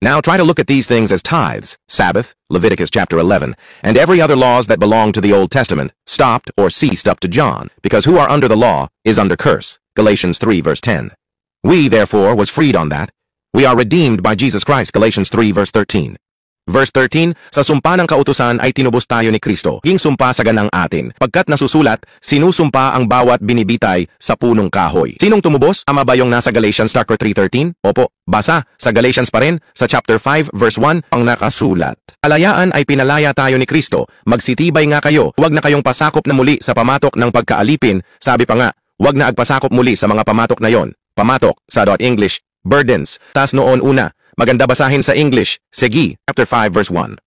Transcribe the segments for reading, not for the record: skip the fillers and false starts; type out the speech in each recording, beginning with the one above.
Now try to look at these things as tithes, Sabbath, Leviticus chapter 11, and every other laws that belong to the Old Testament, stopped or ceased up to John, because who are under the law is under curse, Galatians 3 verse 10. We, therefore, was freed on that. We are redeemed by Jesus Christ, Galatians 3 verse 13. Verse 13, sa sumpa ng kautusan ay tinubos tayo ni Kristo, hing sumpa sa ganang atin. Pagkat nasusulat, sinusumpa ang bawat binibitay sa punong kahoy. Sinong tumubos? Ama ba yung nasa Galatians chapter 3:13? Opo, basa, sa Galatians pa rin, sa chapter 5 verse 1, ang nakasulat. Kalayaan ay pinalaya tayo ni Kristo, magsitibay nga kayo, huwag na kayong pasakop na muli sa pamatok ng pagkaalipin, sabi pa nga, huwag na agpasakop muli sa mga pamatok na yon. Pamatok, sa English, burdens, tas noon una, maganda basahin sa English, Segi, chapter 5 verse 1.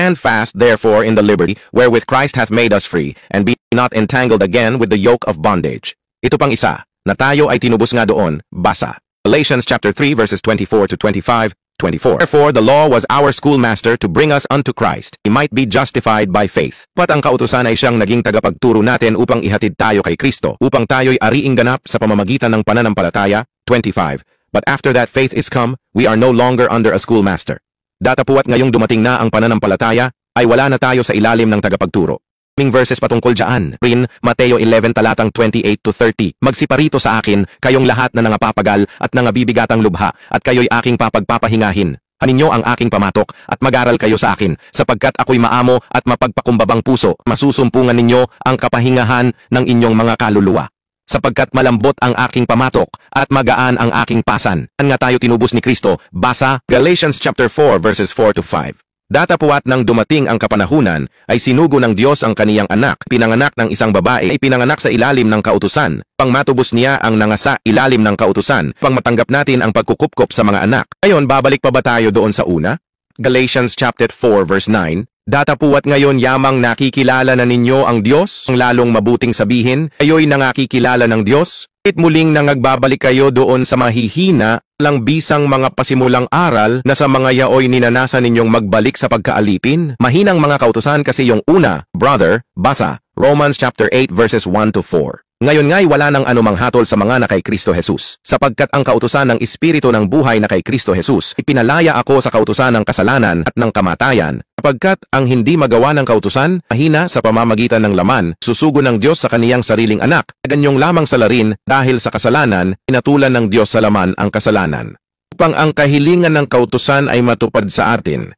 And fast therefore in the liberty wherewith Christ hath made us free, and be not entangled again with the yoke of bondage. Ito pang isa, na tayo ay tinubos nga doon, basa. Galatians chapter 3 verses 24 to 25, 24. Therefore the law was our schoolmaster to bring us unto Christ, he might be justified by faith. Pat ang kautusan ay siyang naging tagapagturo natin upang ihatid tayo kay Kristo, upang tayo'y ariing ganap sa pamamagitan ng pananampalataya, 25. But after that faith is come, we are no longer under a schoolmaster. Datapuat ngayong dumating na ang pananampalataya, ay wala na tayo sa ilalim ng tagapagturo. Ming verses patungkol dyan, rin, Mateo 11 talatang 28 to 30. Magsiparito sa akin, kayong lahat na nangapapagal at nangabibigatang lubha, at kayo'y aking papagpapahingahin. Haninyo ang aking pamatok, at mag-aral kayo sa akin, sapagkat ako'y maamo at mapagpakumbabang puso, masusumpungan ninyo ang kapahingahan ng inyong mga kaluluwa. Sapagkat malambot ang aking pamatok at magaan ang aking pasan. An nga tayo tinubos ni Kristo, basa Galatians chapter 4 verses 4 to 5. Datapuat nang dumating ang kapanahunan, ay sinugo ng Diyos ang kaniyang anak, pinanganak ng isang babae, ay pinanganak sa ilalim ng kautusan, pang matubos niya ang nangasa ilalim ng kautusan, pang matanggap natin ang pagkukupkop sa mga anak. Ngayon, babalik pa ba tayo doon sa una? Galatians chapter 4 verse 9. Datapuat ngayon yamang nakikilala na ninyo ang Diyos, ang lalong mabuting sabihin, kayo'y nangakikilala ng Diyos, at muling nangagbabalik kayo doon sa mahihina, lang bisang mga pasimulang aral na sa mga yaoy ninanasa ninyong magbalik sa pagkaalipin. Mahinang mga kautusan kasi yung una, brother, basa, Romans chapter 8 verses 1 to 4. Ngayon nga'y wala nang anumang hatol sa mga na kay Kristo Jesus, sapagkat ang kautusan ng Espiritu ng buhay na kay Kristo Jesus, ipinalaya ako sa kautusan ng kasalanan at ng kamatayan, sapagkat ang hindi magawa ng kautusan, mahina sa pamamagitan ng laman, susugo ng Diyos sa kaniyang sariling anak, ganyong lamang salarin dahil sa kasalanan, inatulan ng Diyos sa laman ang kasalanan. Upang ang kahilingan ng kautusan ay matupad sa atin,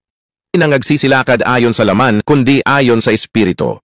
nangagsisilakad ayon sa laman, kundi ayon sa Espiritu.